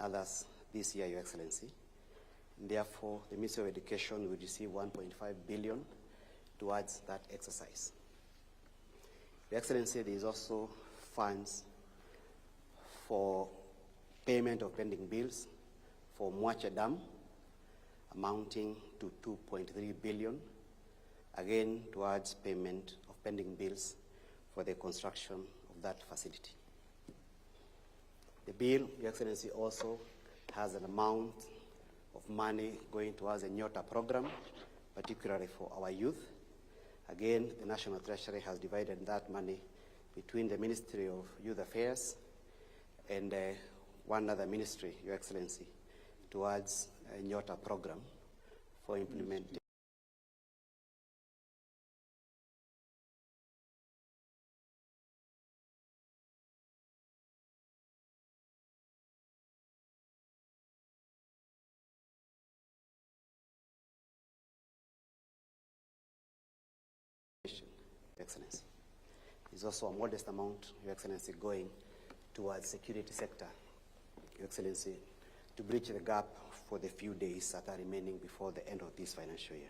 others this year, Your Excellency. Therefore, the Ministry of Education will receive 1.5 billion towards that exercise. Your Excellency, there is also funds for payment of pending bills for Mwacha Dam, amounting to 2.3 billion, again towards payment of pending bills for the construction of that facility. The bill, Your Excellency, also has an amount of money going towards a Nyota program, particularly for our youth. Again, the National Treasury has divided that money between the Ministry of Youth Affairs and one other ministry, Your Excellency, towards a Nyota program for implementing. Excellency. There's also a modest amount, Your Excellency, going towards security sector, Your Excellency, to bridge the gap for the few days that are remaining before the end of this financial year.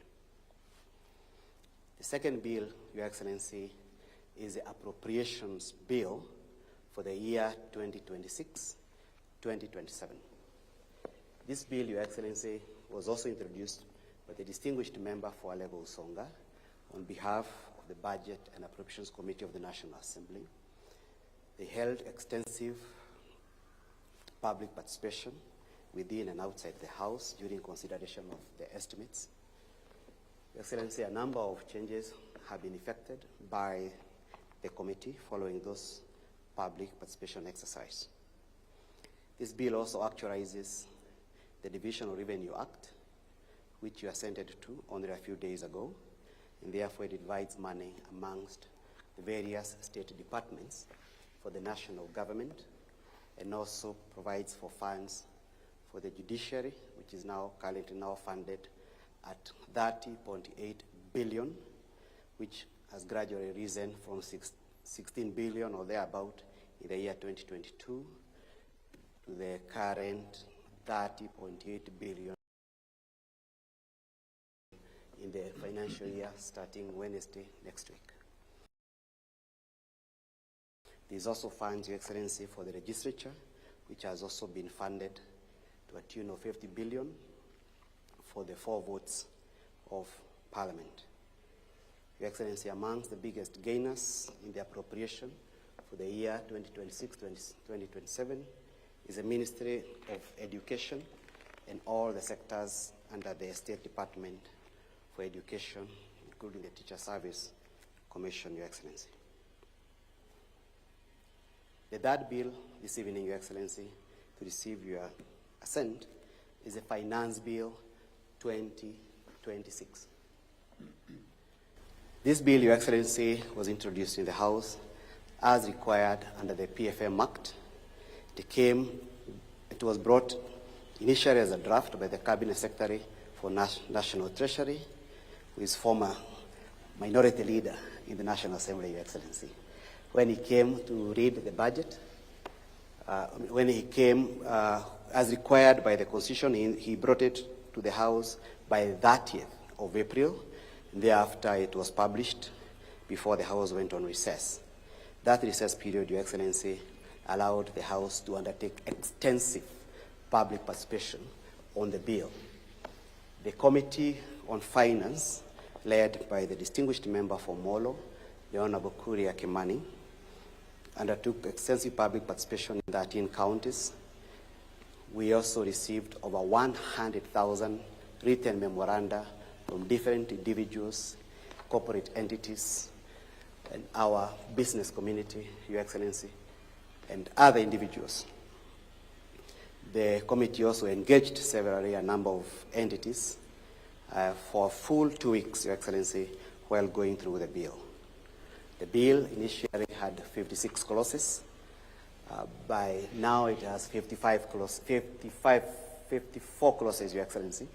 The second bill, Your Excellency, is the appropriations bill for the year 2026-2027. This bill, Your Excellency, was also introduced by the distinguished member for Alego Usonga on behalf of the Budget and Appropriations Committee of the National Assembly. They held extensive public participation within and outside the House during consideration of the estimates. Your Excellency, a number of changes have been effected by the committee following those public participation exercise. This bill also actualizes the Division of Revenue Act, which you assented to only a few days ago, and therefore it divides money amongst the various state departments for the national government, and also provides for funds for the judiciary, which is now currently funded at 30.8 billion, which has gradually risen from 16 billion or thereabout in the year 2022 to the current 30.8 billion in the financial year starting Wednesday next week. There is also funds, Your Excellency, for the legislature, which has also been funded to a tune of 50 billion for the 4 votes of Parliament. Your Excellency, amongst the biggest gainers in the appropriation for the year 2026-2027 is the Ministry of Education and all the sectors under the State Department for Education, including the Teacher Service Commission, Your Excellency. The third bill this evening, Your Excellency, to receive your assent is the Finance Bill 2026. This bill, Your Excellency, was introduced in the House as required under the PFM Act. It was brought initially as a draft by the Cabinet Secretary for National Treasury, who is former minority leader in the National Assembly, Your Excellency. When he came to read the budget, as required by the Constitution, he brought it to the House by 30th of April. Thereafter, it was published before the House went on recess. That recess period, Your Excellency, allowed the House to undertake extensive public participation on the bill. The Committee on Finance, led by the distinguished member for Molo, the Honorable Kuria Kimani, undertook extensive public participation in 13 counties. We also received over 100,000 written memoranda from different individuals, corporate entities, and our business community, Your Excellency, and other individuals. The committee also engaged severally a number of entities for a full 2 weeks, Your Excellency, while going through the bill. The bill initially had 56 clauses. By now it has 54 clauses, Your Excellency.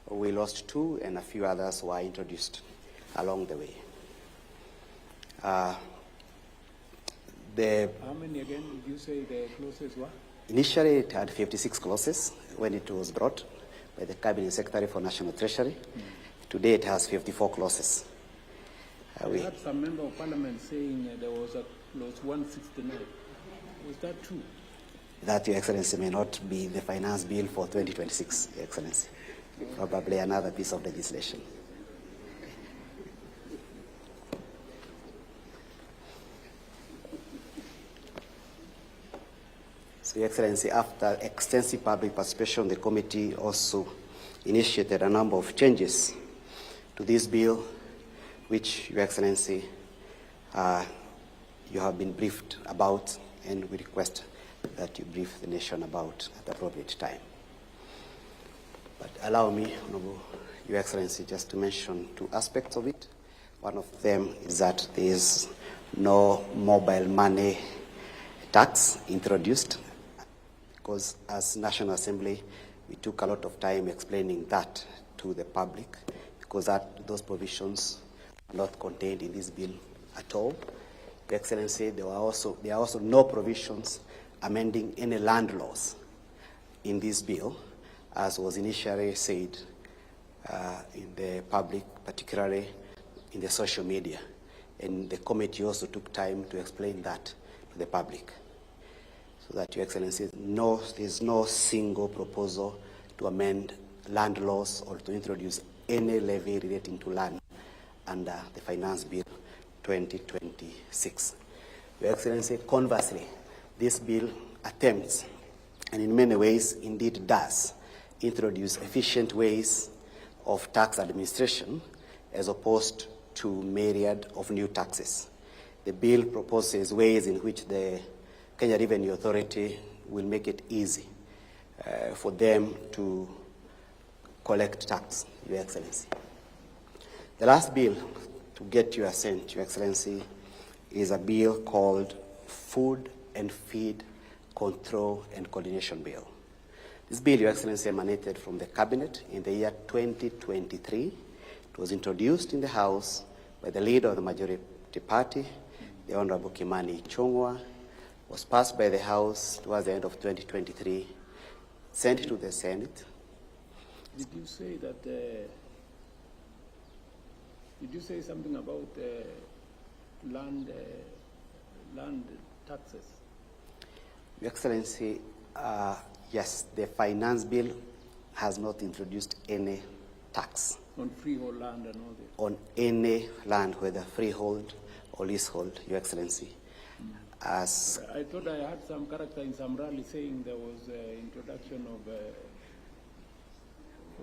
We lost 2 and a few others were introduced along the way. How many again did you say the clauses were? Initially, it had 56 clauses when it was brought by the Cabinet Secretary for National Treasury. Today, it has 54 clauses. We had some member of parliament saying there was a clause 169. Was that true? That, Your Excellency, may not be the finance bill for 2026, Your Excellency. Probably another piece of legislation. So, Your Excellency, after extensive public participation, the committee also initiated a number of changes to this bill, which, Your Excellency, you have been briefed about, and we request that you brief the nation about at the appropriate time. But allow me, Honorable Your Excellency, just to mention two aspects of it. One of them is that there is no mobile money tax introduced, because as National Assembly, we took a lot of time explaining that to the public, because those provisions are not contained in this bill at all. Your Excellency, there are also no provisions amending any land laws in this bill, as was initially said in the public, particularly in the social media. And the committee also took time to explain that to the public. So that, Your Excellency, there's no single proposal to amend land laws or to introduce any levy relating to land under the Finance Bill 2026. Your Excellency, conversely, this bill attempts, and in many ways indeed does, introduce efficient ways of tax administration as opposed to myriad of new taxes. The bill proposes ways in which the Kenya Revenue Authority will make it easy for them to collect tax, Your Excellency. The last bill to get your assent, Your Excellency, is a bill called Food and Feed Control and Coordination Bill. This bill, Your Excellency, emanated from the Cabinet in the year 2023. It was introduced in the House by the leader of the majority party, the Honorable Kimani Ichung'wah, was passed by the House towards the end of 2023, sent to the Senate. Did you say that? Did you say something about land taxes? Your Excellency, yes, the finance bill has not introduced any tax on freehold land and all that. On any land, whether freehold or leasehold, Your Excellency. As I thought I had some character in some rally saying there was introduction of.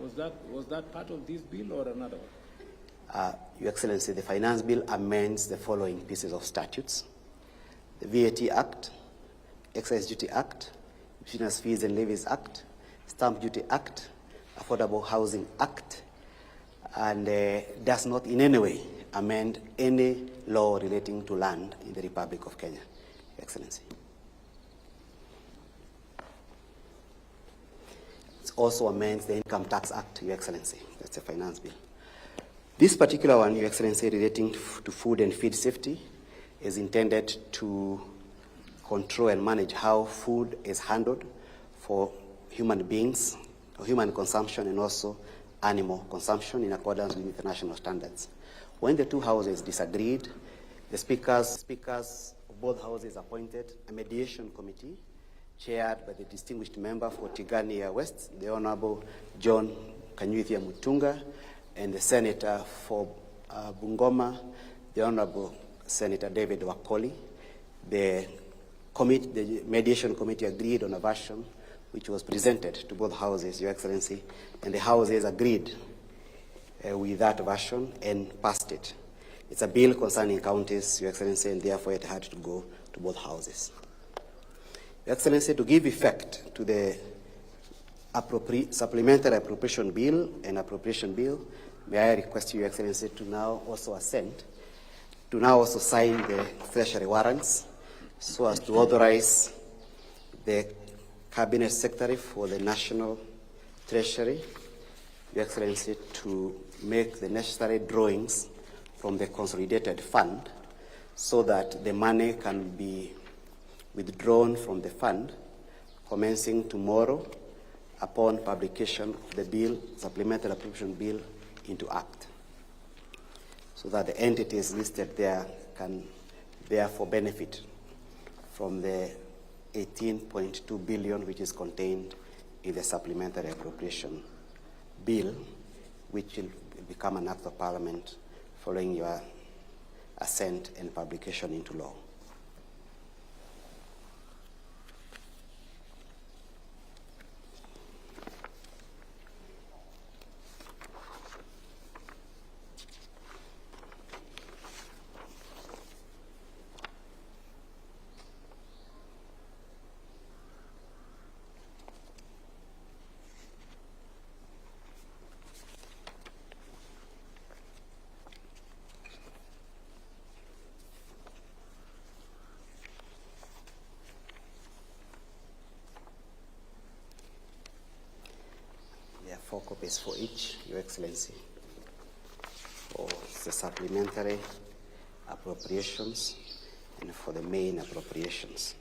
Was that part of this bill or another one? Your Excellency, the Finance Bill amends the following pieces of statutes: the VAT Act, Excise Duty Act, Business Fees and Levies Act, Stamp Duty Act, Affordable Housing Act, and does not in any way amend any law relating to land in the Republic of Kenya, Your Excellency. It also amends the Income Tax Act, Your Excellency. That's a finance bill. This particular one, Your Excellency, relating to food and feed safety, is intended to control and manage how food is handled for human beings, or human consumption, and also animal consumption in accordance with international standards. When the two houses disagreed, the speakers of both houses appointed a mediation committee chaired by the distinguished member for Tigania West, the Honorable John Kanyuithia Mutunga, and the senator for Bungoma, the Honorable Senator David Wakoli. The mediation committee agreed on a version which was presented to both houses, Your Excellency, and the houses agreed with that version and passed it. It's a bill concerning counties, Your Excellency, and therefore it had to go to both houses. Your Excellency, to give effect to the supplementary appropriation bill and appropriation bill, may I request Your Excellency to now also assent, to now also sign the treasury warrants so as to authorize the Cabinet Secretary for the National Treasury, Your Excellency, to make the necessary drawings from the consolidated fund so that the money can be withdrawn from the fund commencing tomorrow upon publication of the bill, supplementary appropriation bill, into Act, so that the entities listed there can therefore benefit from the 18.2 billion which is contained in the supplementary appropriation bill, which will become an act of parliament following your assent and publication into law. There are 4 copies for each, Your Excellency, for the supplementary appropriations and for the main appropriations.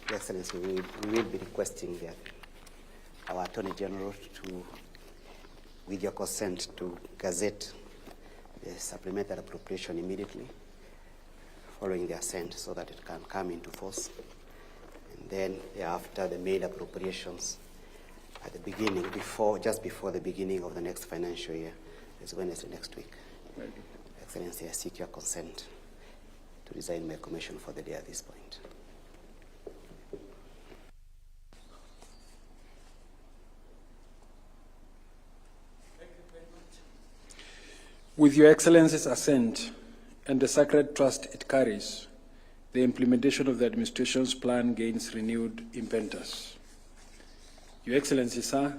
Your Excellency, we will be requesting our Attorney General to, with your consent, to gazette the supplementary appropriation immediately following the assent so that it can come into force. And then thereafter, the main appropriations at the beginning, just before the beginning of the next financial year, is Wednesday next week. Thank you. Excellency, I seek your consent to resign my commission for the day at this point. With Your Excellency's assent and the sacred trust it carries, the implementation of the administration's plan gains renewed impetus. Your Excellency, sir,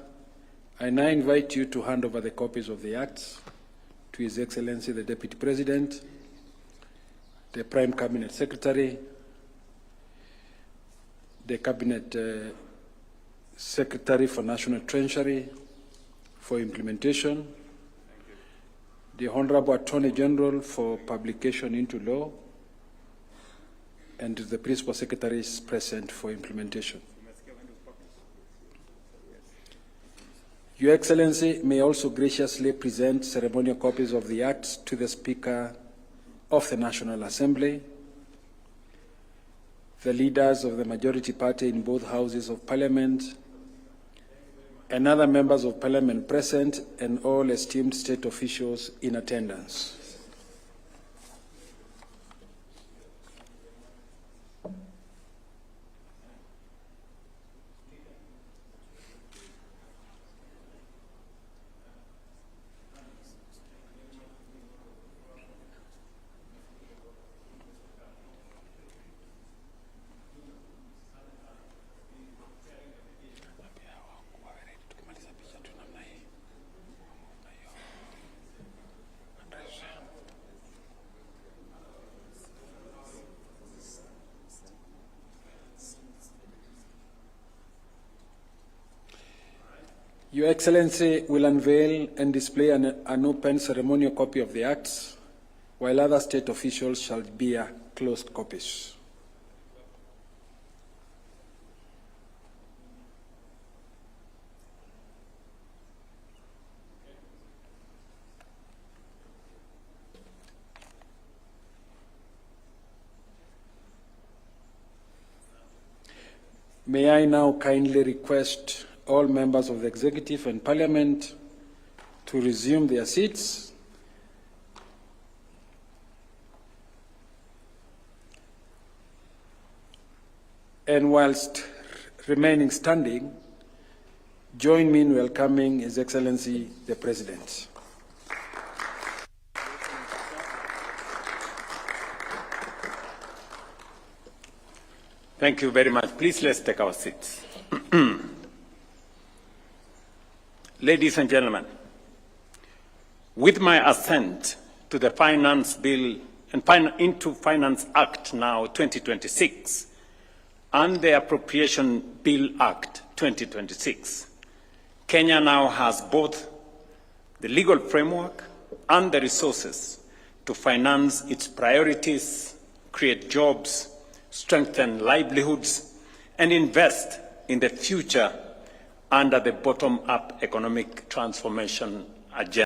I now invite you to hand over the copies of the acts to His Excellency the Deputy President, the Prime Cabinet Secretary, the Cabinet Secretary for National Treasury for implementation, the Honorable Attorney General for publication into law, and the Principal Secretary is present for implementation. Your Excellency may also graciously present ceremonial copies of the acts to the Speaker of the National Assembly, the leaders of the majority party in both houses of Parliament, and other members of Parliament present, and all esteemed state officials in attendance. Your Excellency will unveil and display an open ceremonial copy of the acts, while other state officials shall bear closed copies. May I now kindly request all members of the Executive and Parliament to resume their seats. And whilst remaining standing, join me in welcoming His Excellency the President. Thank you very much. Please, let's take our seats. Ladies and gentlemen, with my assent to the Finance Bill and into Finance Act now 2026 and the Appropriation Bill Act 2026, Kenya now has both the legal framework and the resources to finance its priorities, create jobs, strengthen livelihoods, and invest in the future under the bottom-up economic transformation agenda.